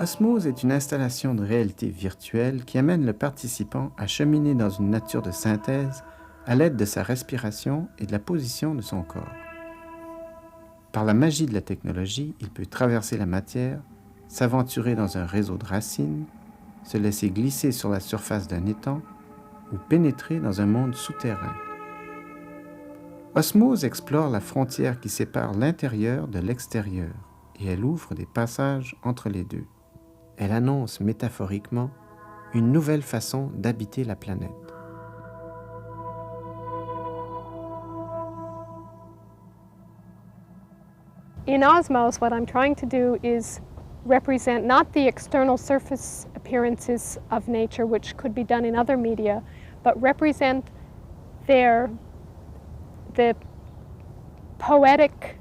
Osmose est une installation de réalité virtuelle qui amène le participant à cheminer dans une nature de synthèse à l'aide de sa respiration et de la position de son corps. Par la magie de la technologie, il peut traverser la matière, s'aventurer dans un réseau de racines, se laisser glisser sur la surface d'un étang ou pénétrer dans un monde souterrain. Osmose explore la frontière qui sépare l'intérieur de l'extérieur et elle ouvre des passages entre les deux. Elle annonce métaphoriquement une nouvelle façon d'habiter la planète. In Osmose, what I'm trying to do is represent not the external surface appearances of nature, which could be done in other media, but represent the poetic,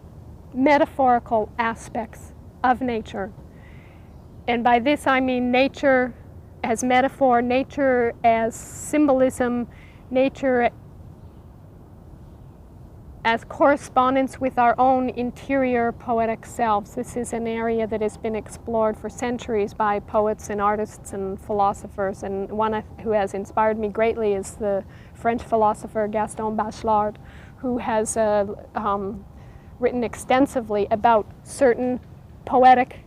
metaphorical aspects of nature. And by this I mean nature as metaphor, nature as symbolism, nature as correspondence with our own interior poetic selves. This is an area that has been explored for centuries by poets and artists and philosophers, and one who has inspired me greatly is the French philosopher Gaston Bachelard, who has written extensively about certain poetic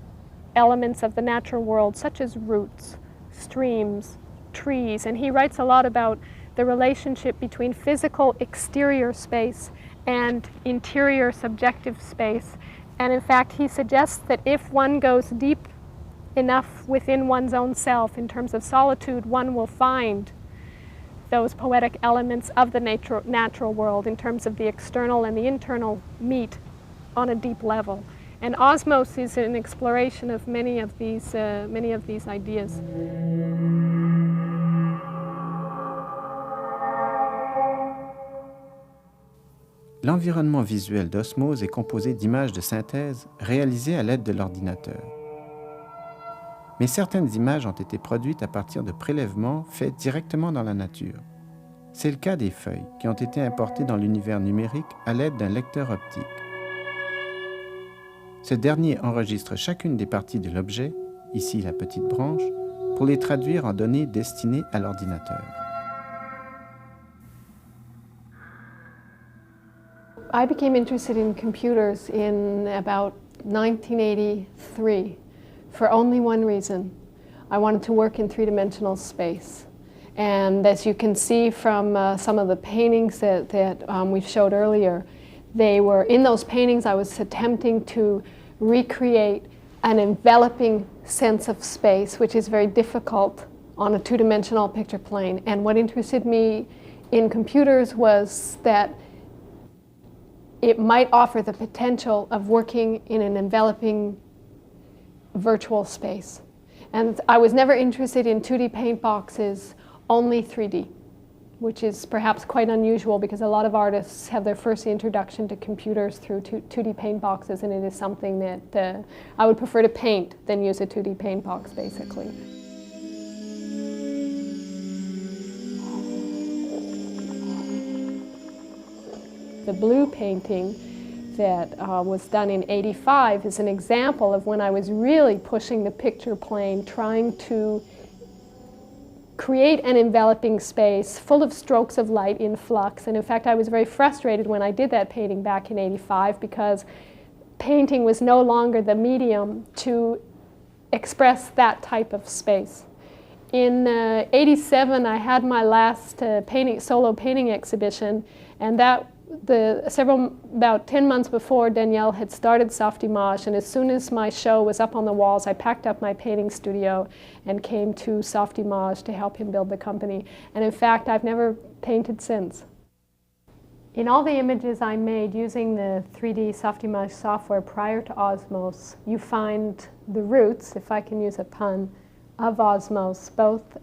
elements of the natural world, such as roots, streams, trees, and he writes a lot about the relationship between physical exterior space and interior subjective space. And in fact, he suggests that if one goes deep enough within one's own self in terms of solitude, one will find those poetic elements of the natural world in terms of the external and the internal meet on a deep level. And Osmose is an exploration of many of these ideas. L'environnement visuel d'Osmose est composé d'images de synthèse réalisées à l'aide de l'ordinateur. Mais certaines images ont été produites à partir de prélèvements faits directement dans la nature. C'est le cas des feuilles qui ont été importées dans l'univers numérique à l'aide d'un lecteur optique. Ce dernier enregistre chacune des parties de l'objet, ici la petite branche, pour les traduire en données destinées à l'ordinateur. I became interested in computers in about 1983 for only one reason. I wanted to work in three-dimensional space. And as you can see from some of the paintings that we showed earlier, they were, in those paintings I was attempting to recreate an enveloping sense of space, which is very difficult on a two-dimensional picture plane. And what interested me in computers was that it might offer the potential of working in an enveloping virtual space. And I was never interested in 2D paint boxes, only 3D, which is perhaps quite unusual because a lot of artists have their first introduction to computers through 2D paint boxes, and it is something that I would prefer to paint than use a 2D paint box, basically. The blue painting that was done in '85 is an example of when I was really pushing the picture plane, trying to create an enveloping space full of strokes of light in flux. And in fact, I was very frustrated when I did that painting back in '85 because painting was no longer the medium to express that type of space. In '87, I had my last solo painting exhibition, and about 10 months before, Danielle had started Softimage, and as soon as my show was up on the walls, I packed up my painting studio and came to Softimage to help him build the company. And in fact, I've never painted since. In all the images I made using the 3D Softimage software prior to Osmose, you find the roots, if I can use a pun, of Osmose, both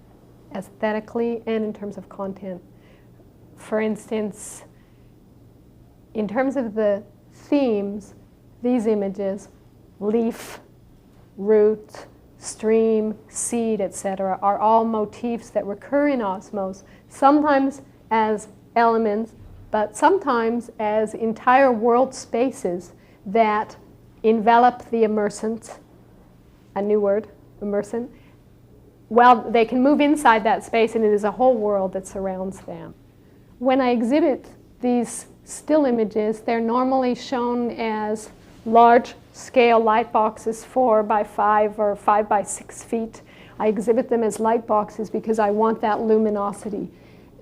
aesthetically and in terms of content. For instance, in terms of the themes, these images, leaf, root, stream, seed, etc., are all motifs that recur in Osmose, sometimes as elements, but sometimes as entire world spaces that envelop the immersant, a new word, immersion. Well, they can move inside that space, and it is a whole world that surrounds them. When I exhibit these still images, they're normally shown as large-scale light boxes, 4 by 5 or 5 by 6 feet. I exhibit them as light boxes because I want that luminosity.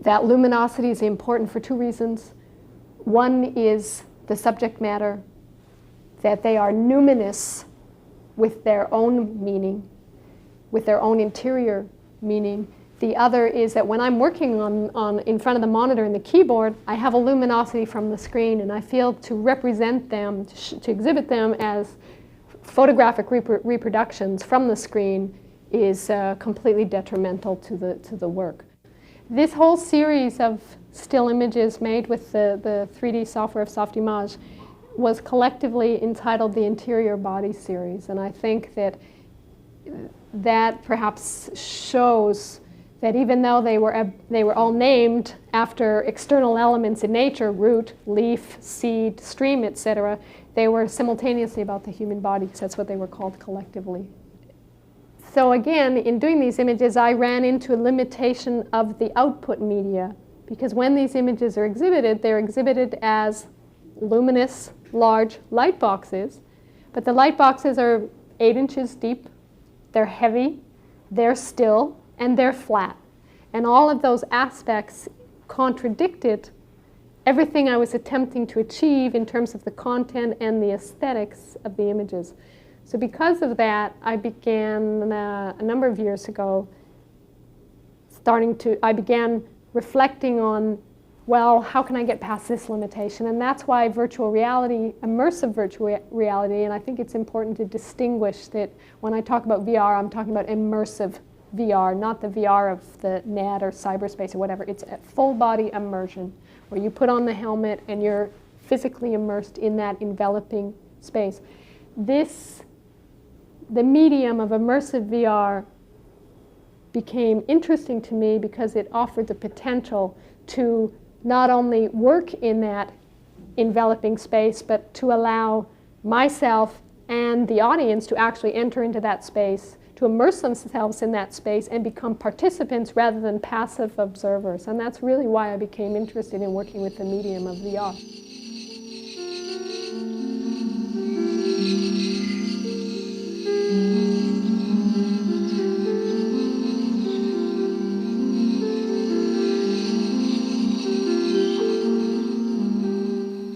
That luminosity is important for 2 reasons. One is the subject matter, that they are numinous with their own meaning, with their own interior meaning. The other is that when I'm working on in front of the monitor and the keyboard, I have a luminosity from the screen, and I feel to represent them, to exhibit them as photographic reproductions from the screen is completely detrimental to the work. This whole series of still images made with the 3D software of Softimage was collectively entitled the Interior Body Series, and I think that that perhaps shows that even though they were all named after external elements in nature, root, leaf, seed, stream, etc., they were simultaneously about the human body, because that's what they were called collectively. So again, in doing these images, I ran into a limitation of the output media, because when these images are exhibited, they're exhibited as luminous, large light boxes, but the light boxes are 8 inches deep, they're heavy, they're still, and they're flat. And all of those aspects contradicted everything I was attempting to achieve in terms of the content and the aesthetics of the images. So because of that, I began a number of years ago I began reflecting on, well, how can I get past this limitation? And that's why virtual reality, immersive virtual reality, and I think it's important to distinguish that when I talk about VR, I'm talking about immersive VR, not the VR of the net or cyberspace or whatever. It's a full body immersion where you put on the helmet and you're physically immersed in that enveloping space. The medium of immersive VR became interesting to me because it offered the potential to not only work in that enveloping space, but to allow myself and the audience to actually enter into that space, to immerse themselves in that space and become participants rather than passive observers. And that's really why I became interested in working with the medium of VR.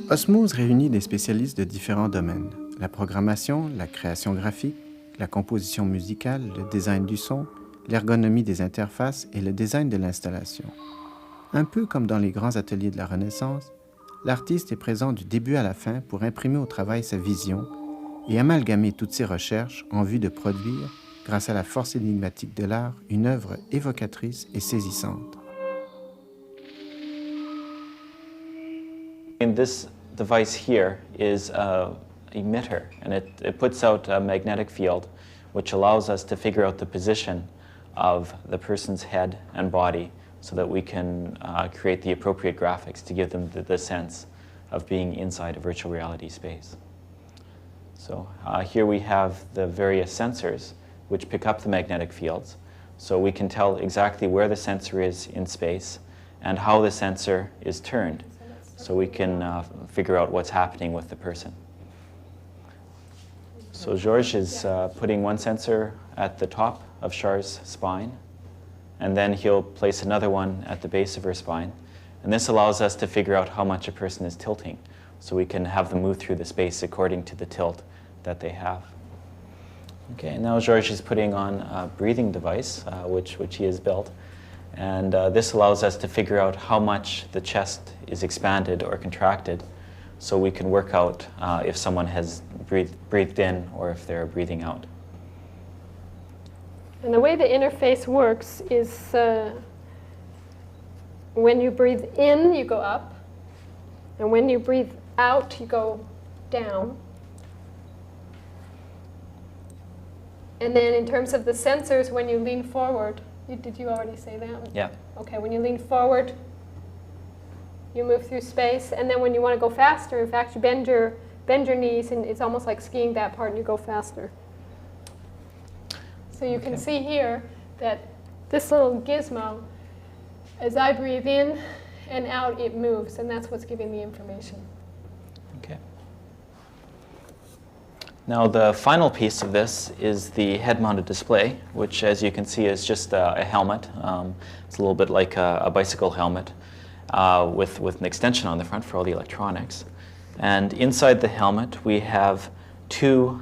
Osmose réunit des spécialistes de différents domaines: la programmation, la création graphique, la composition musicale, le design du son, l'ergonomie des interfaces et le design de l'installation. Un peu comme dans les grands ateliers de la Renaissance, l'artiste est présent du début à la fin pour imprimer au travail sa vision et amalgamer toutes ses recherches en vue de produire, grâce à la force énigmatique de l'art, une œuvre évocatrice et saisissante. And this device here is an emitter, and it puts out a magnetic field which allows us to figure out the position of the person's head and body so that we can create the appropriate graphics to give them the sense of being inside a virtual reality space. So here we have the various sensors which pick up the magnetic fields, so we can tell exactly where the sensor is in space and how the sensor is turned, so we can figure out what's happening with the person. So Georges is putting one sensor at the top of Char's spine, and then he'll place another one at the base of her spine. And this allows us to figure out how much a person is tilting, so we can have them move through the space according to the tilt that they have. Okay, now Georges is putting on a breathing device, which he has built. And this allows us to figure out how much the chest is expanded or contracted, so we can work out if someone has breathed in or if they're breathing out. And the way the interface works is when you breathe in, you go up, and when you breathe out, you go down. And then in terms of the sensors, when you lean forward, did you already say that? Yeah. Okay, when you lean forward, you move through space, and then when you want to go faster, in fact, you bend your knees, and it's almost like skiing that part, and you go faster. So you can see here that this little gizmo, as I breathe in and out, it moves, and that's what's giving the information. Okay. Now the final piece of this is the head-mounted display, which, as you can see, is just a helmet. It's a little bit like a bicycle helmet with an extension on the front for all the electronics. And inside the helmet, we have two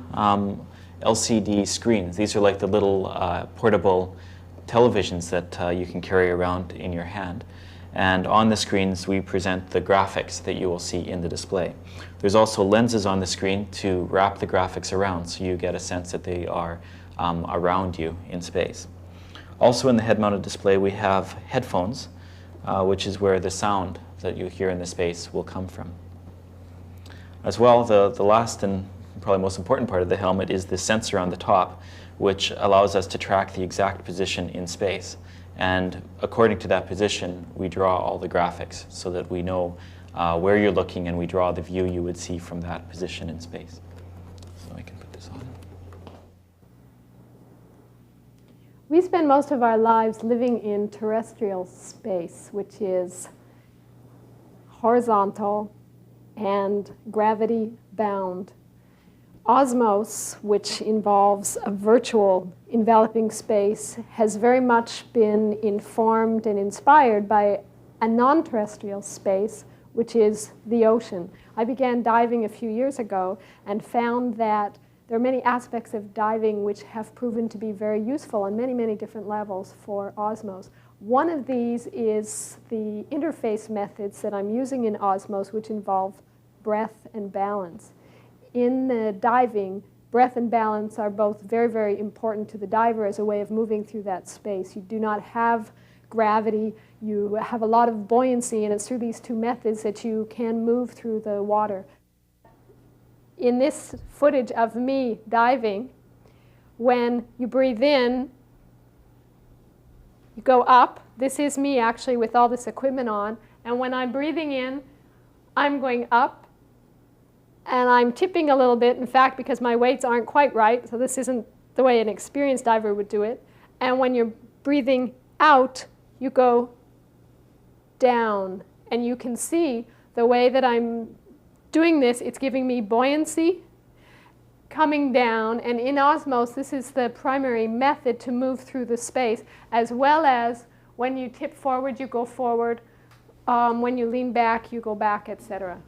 LCD screens. These are like the little portable televisions that you can carry around in your hand. And on the screens, we present the graphics that you will see in the display. There's also lenses on the screen to wrap the graphics around, so you get a sense that they are around you in space. Also in the head-mounted display, we have headphones, which is where the sound that you hear in the space will come from. As well, the last and probably most important part of the helmet is the sensor on the top, which allows us to track the exact position in space. And according to that position, we draw all the graphics so that we know where you're looking, and we draw the view you would see from that position in space. So I can put this on. We spend most of our lives living in terrestrial space, which is horizontal and gravity bound. Osmose, which involves a virtual enveloping space, has very much been informed and inspired by a non-terrestrial space, which is the ocean. I began diving a few years ago and found that there are many aspects of diving which have proven to be very useful on many, many different levels for Osmose. One of these is the interface methods that I'm using in Osmose, which involve breath and balance. In the diving, breath and balance are both very, very important to the diver as a way of moving through that space. You do not have gravity, you have a lot of buoyancy, and it's through these two methods that you can move through the water. In this footage of me diving, when you breathe in, you go up. This is me actually with all this equipment on, and when I'm breathing in, I'm going up. And I'm tipping a little bit, in fact, because my weights aren't quite right, so this isn't the way an experienced diver would do it. And when you're breathing out, you go down. And you can see the way that I'm doing this, it's giving me buoyancy, coming down. And in Osmose, this is the primary method to move through the space, as well as when you tip forward, you go forward. When you lean back, you go back, etc.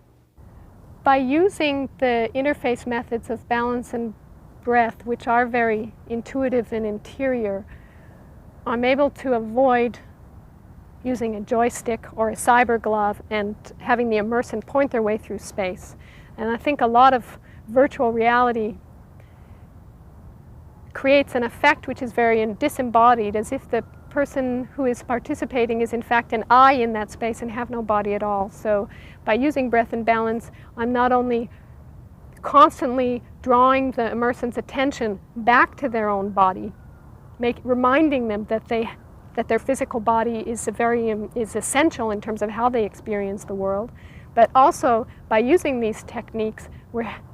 By using the interface methods of balance and breath, which are very intuitive and interior, I'm able to avoid using a joystick or a cyber glove and having the immersant point their way through space. And I think a lot of virtual reality creates an effect which is very disembodied, as if the person who is participating is in fact an I in that space and have no body at all. So by using breath and balance, I'm not only constantly drawing the immersant's attention back to their own body, reminding them that their physical body is essential in terms of how they experience the world, but also by using these techniques,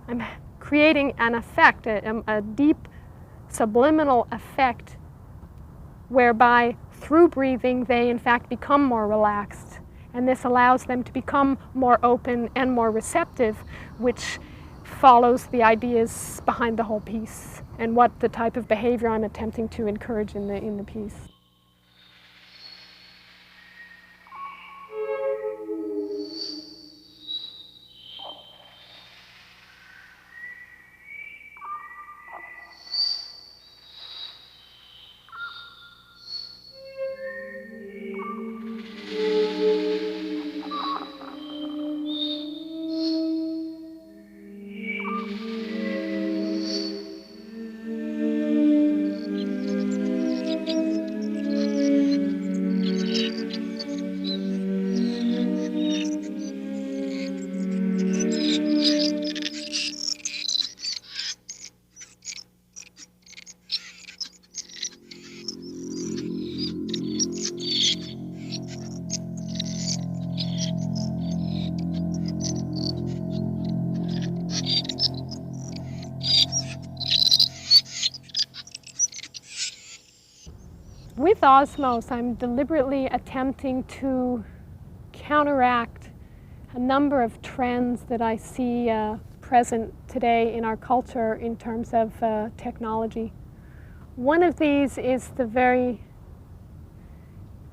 I'm creating an effect, a deep subliminal effect, whereby through breathing they in fact become more relaxed. And this allows them to become more open and more receptive, which follows the ideas behind the whole piece and what the type of behavior I'm attempting to encourage in the piece. Osmose, I'm deliberately attempting to counteract a number of trends that I see present today in our culture in terms of technology. One of these is the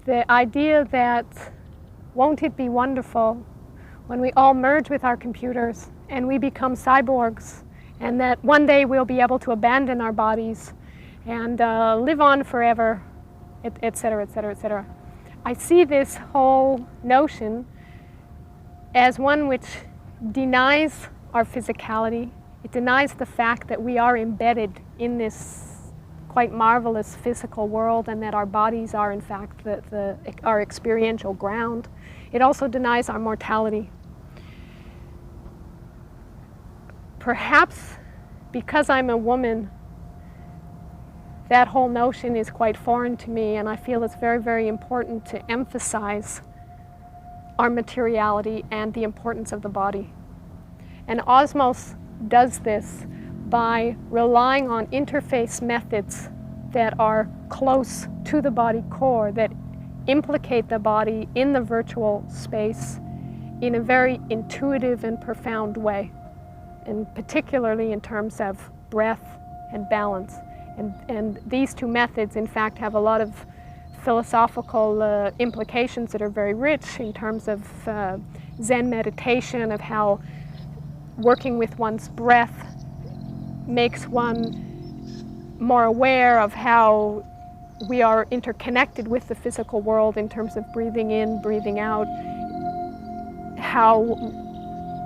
idea that won't it be wonderful when we all merge with our computers and we become cyborgs, and that one day we'll be able to abandon our bodies and live on forever, et cetera, et cetera, et cetera. I see this whole notion as one which denies our physicality. It denies the fact that we are embedded in this quite marvelous physical world and that our bodies are in fact our experiential ground. It also denies our mortality. Perhaps because I'm a woman, that whole notion is quite foreign to me, and I feel it's very, very important to emphasize our materiality and the importance of the body. And Osmose does this by relying on interface methods that are close to the body core, that implicate the body in the virtual space in a very intuitive and profound way, and particularly in terms of breath and balance. And these two methods, in fact, have a lot of philosophical implications that are very rich in terms of Zen meditation, of how working with one's breath makes one more aware of how we are interconnected with the physical world in terms of breathing in, breathing out, how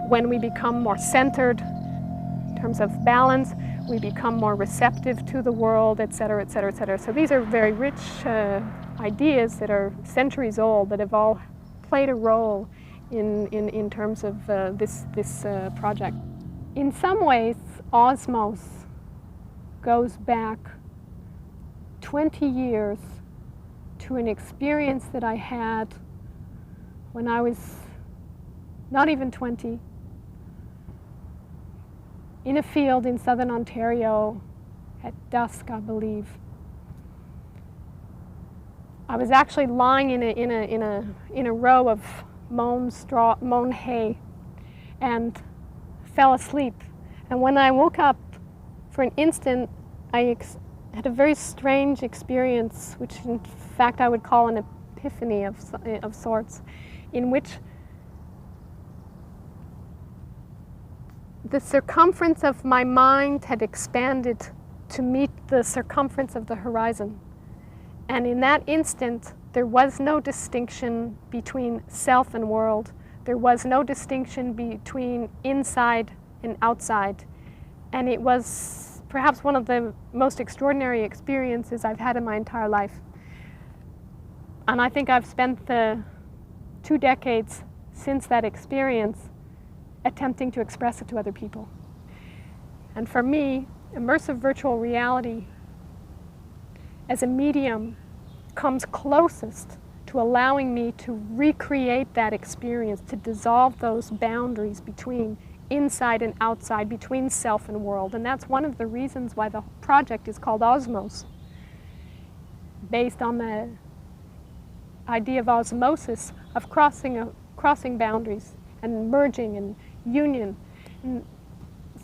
when we become more centered in terms of balance, we become more receptive to the world, et cetera, et cetera, et cetera. So these are very rich ideas that are centuries old, that have all played a role in terms of this project. In some ways, Osmose goes back 20 years to an experience that I had when I was not even 20, in a field in southern Ontario at dusk, I believe. I was actually lying in a row of mown hay and fell asleep. And when I woke up, for an instant, I had a very strange experience, which in fact I would call an epiphany of sorts, in which the circumference of my mind had expanded to meet the circumference of the horizon. And in that instant, there was no distinction between self and world. There was no distinction between inside and outside. And it was perhaps one of the most extraordinary experiences I've had in my entire life. And I think I've spent the 2 decades since that experience attempting to express it to other people. And for me, immersive virtual reality as a medium comes closest to allowing me to recreate that experience, to dissolve those boundaries between inside and outside, between self and world. And that's one of the reasons why the project is called Osmose, based on the idea of osmosis, of crossing boundaries and merging and union. And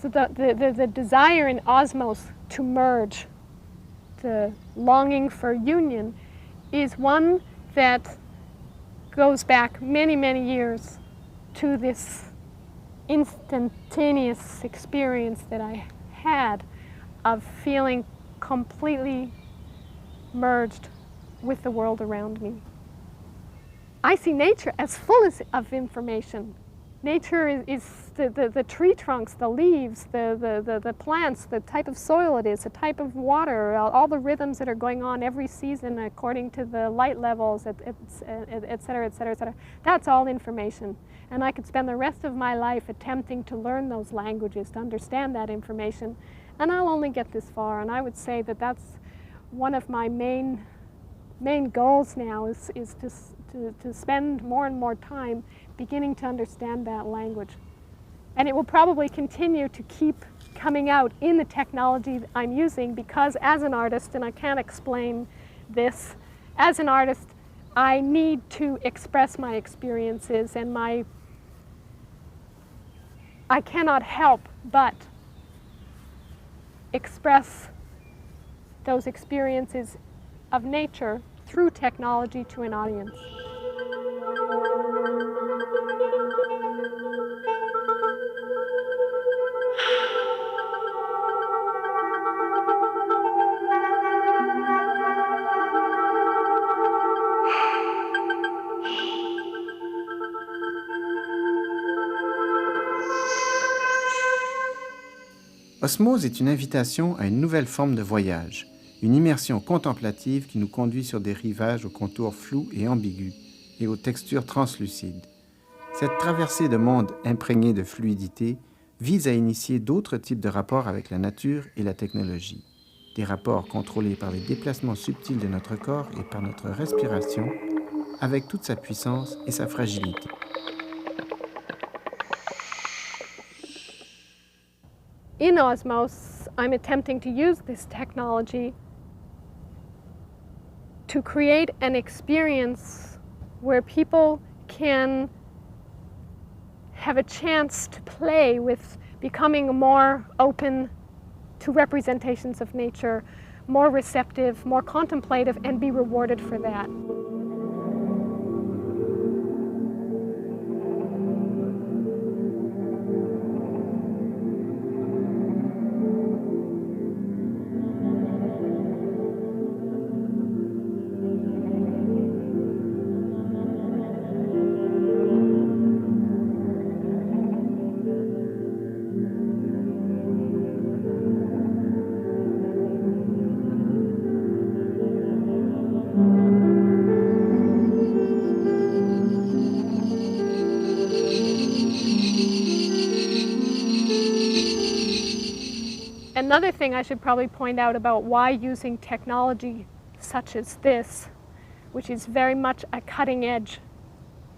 so the desire in Osmose to merge, the longing for union, is one that goes back many, many years to this instantaneous experience that I had of feeling completely merged with the world around me. I see nature as full of information. Nature is the tree trunks, the leaves, the plants, the type of soil it is, the type of water, all the rhythms that are going on every season according to the light levels, et cetera, et cetera, et cetera. That's all information. And I could spend the rest of my life attempting to learn those languages, to understand that information. And I'll only get this far. And I would say that that's one of my main goals now, is to spend more and more time beginning to understand that language. And it will probably continue to keep coming out in the technology that I'm using, because as an artist, and I can't explain this as an artist, I need to express my experiences, and I cannot help but express those experiences of nature through technology to an audience. Osmose est une invitation à une nouvelle forme de voyage, une immersion contemplative qui nous conduit sur des rivages aux contours flous et ambigus et aux textures translucides. Cette traversée de monde imprégnée de fluidité vise à initier d'autres types de rapports avec la nature et la technologie, des rapports contrôlés par les déplacements subtils de notre corps et par notre respiration, avec toute sa puissance et sa fragilité. In Osmose, I'm attempting to use this technology to create an experience where people can have a chance to play with becoming more open to representations of nature, more receptive, more contemplative, and be rewarded for that. Another thing I should probably point out about why using technology such as this, which is very much a cutting edge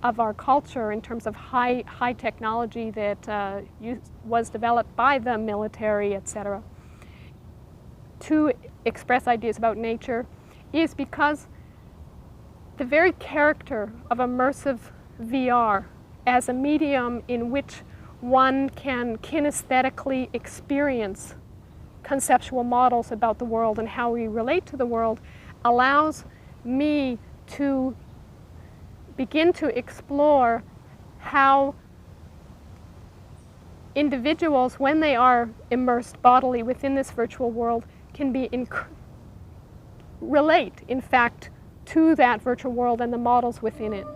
of our culture in terms of high technology that was developed by the military, etc., to express ideas about nature, is because the very character of immersive VR as a medium in which one can kinesthetically experience conceptual models about the world and how we relate to the world allows me to begin to explore how individuals, when they are immersed bodily within this virtual world, can be relate, in fact, to that virtual world and the models within it.